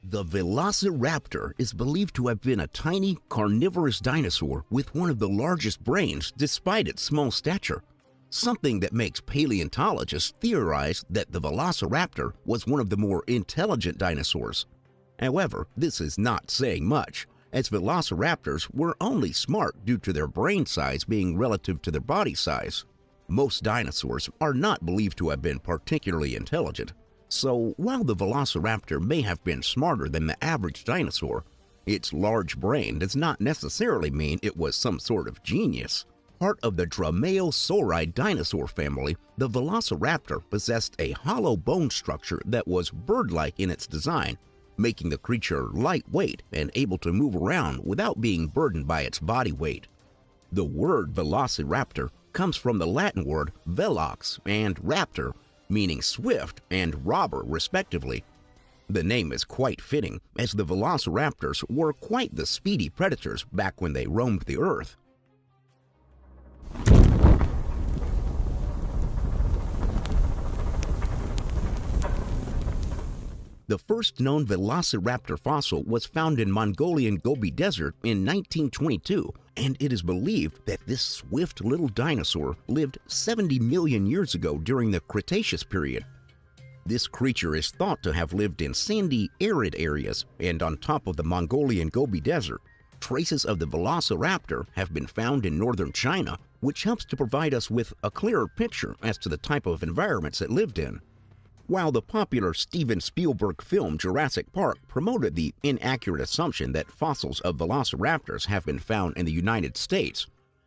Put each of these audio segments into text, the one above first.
The Velociraptor is believed to have been a tiny, carnivorous dinosaur with one of the largest brains despite its small stature, something that makes paleontologists theorize that the Velociraptor was one of the more intelligent dinosaurs. However, this is not saying much, as velociraptors were only smart due to their brain size being relative to their body size. Most dinosaurs are not believed to have been particularly intelligent. So, while the velociraptor may have been smarter than the average dinosaur, its large brain does not necessarily mean it was some sort of genius. Part of the dromaeosaurid dinosaur family, the velociraptor possessed a hollow bone structure that was bird-like in its design, making the creature lightweight and able to move around without being burdened by its body weight. The word velociraptor comes from the Latin word velox and raptor, meaning swift and robber respectively. The name is quite fitting, as the velociraptors were quite the speedy predators back when they roamed the earth. The first known velociraptor fossil was found in Mongolian Gobi Desert in 1922, and it is believed that this swift little dinosaur lived 70 million years ago during the Cretaceous period. This creature is thought to have lived in sandy, arid areas, and on top of the Mongolian Gobi Desert, traces of the velociraptor have been found in northern China, which helps to provide us with a clearer picture as to the type of environments it lived in. While the popular Steven Spielberg film Jurassic Park promoted the inaccurate assumption that fossils of velociraptors have been found in the United States,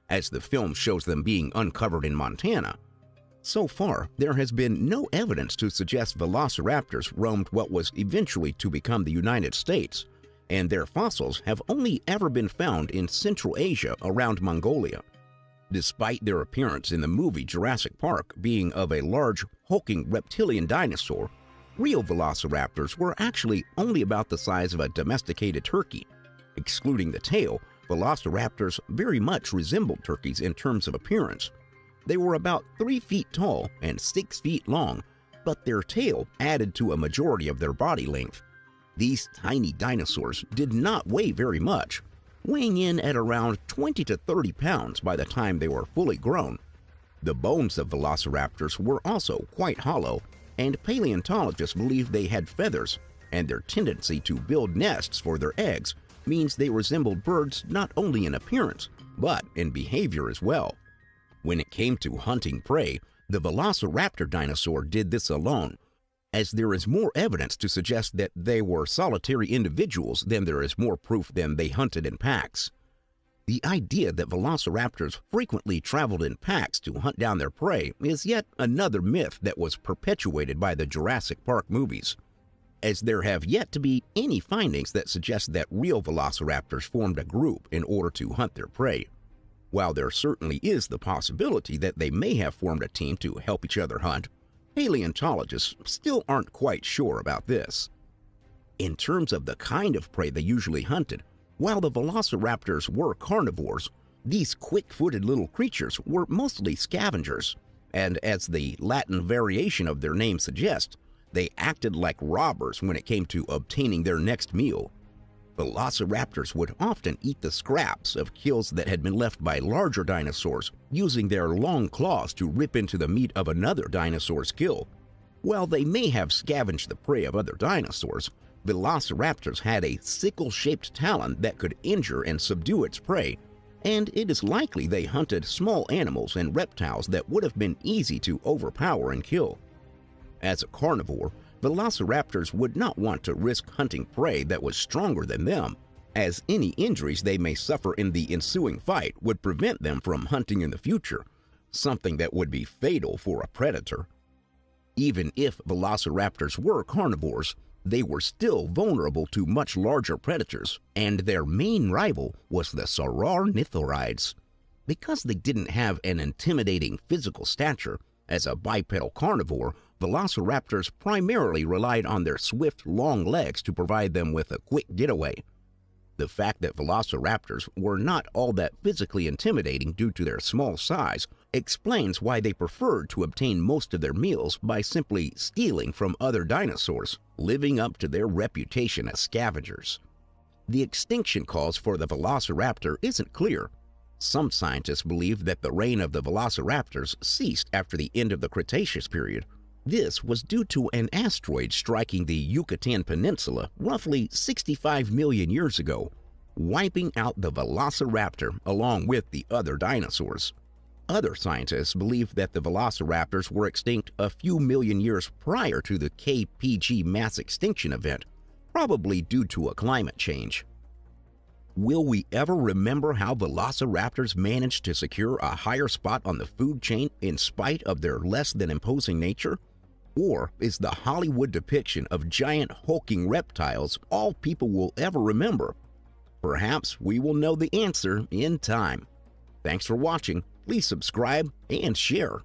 as the film shows them being uncovered in Montana, so far there has been no evidence to suggest velociraptors roamed what was eventually to become the United States, and their fossils have only ever been found in Central Asia around Mongolia. Despite their appearance in the movie Jurassic Park being of a large, hulking reptilian dinosaur, real velociraptors were actually only about the size of a domesticated turkey. Excluding the tail, velociraptors very much resembled turkeys in terms of appearance. They were about 3 feet tall and 6 feet long, but their tail added to a majority of their body length. These tiny dinosaurs did not weigh very much, weighing in at around 20 to 30 pounds by the time they were fully grown. The bones of velociraptors were also quite hollow, and paleontologists believe they had feathers, and their tendency to build nests for their eggs means they resembled birds not only in appearance, but in behavior as well. When it came to hunting prey, the velociraptor dinosaur did this alone, as there is more evidence to suggest that they were solitary individuals than there is more proof that they hunted in packs. The idea that velociraptors frequently traveled in packs to hunt down their prey is yet another myth that was perpetuated by the Jurassic Park movies, as there have yet to be any findings that suggest that real velociraptors formed a group in order to hunt their prey. While there certainly is the possibility that they may have formed a team to help each other hunt, paleontologists still aren't quite sure about this. In terms of the kind of prey they usually hunted, while the velociraptors were carnivores, these quick-footed little creatures were mostly scavengers, and as the Latin variation of their name suggests, they acted like robbers when it came to obtaining their next meal. Velociraptors would often eat the scraps of kills that had been left by larger dinosaurs, using their long claws to rip into the meat of another dinosaur's kill. While they may have scavenged the prey of other dinosaurs, velociraptors had a sickle-shaped talon that could injure and subdue its prey, and it is likely they hunted small animals and reptiles that would have been easy to overpower and kill. As a carnivore, velociraptors would not want to risk hunting prey that was stronger than them, as any injuries they may suffer in the ensuing fight would prevent them from hunting in the future, something that would be fatal for a predator. Even if velociraptors were carnivores, they were still vulnerable to much larger predators, and their main rival was the saurornithorids. Because they didn't have an intimidating physical stature, as a bipedal carnivore, velociraptors primarily relied on their swift, long legs to provide them with a quick getaway. The fact that velociraptors were not all that physically intimidating due to their small size explains why they preferred to obtain most of their meals by simply stealing from other dinosaurs, living up to their reputation as scavengers. The extinction cause for the velociraptor isn't clear. Some scientists believe that the reign of the velociraptors ceased after the end of the Cretaceous period. This was due to an asteroid striking the Yucatan Peninsula roughly 65 million years ago, wiping out the velociraptor along with the other dinosaurs. Other scientists believe that the velociraptors were extinct a few million years prior to the KPG mass extinction event, probably due to a climate change. Will we ever remember how velociraptors managed to secure a higher spot on the food chain in spite of their less than imposing nature? Or is the Hollywood depiction of giant hulking reptiles all people will ever remember? Perhaps we will know the answer in time. Thanks for watching. Please subscribe and share.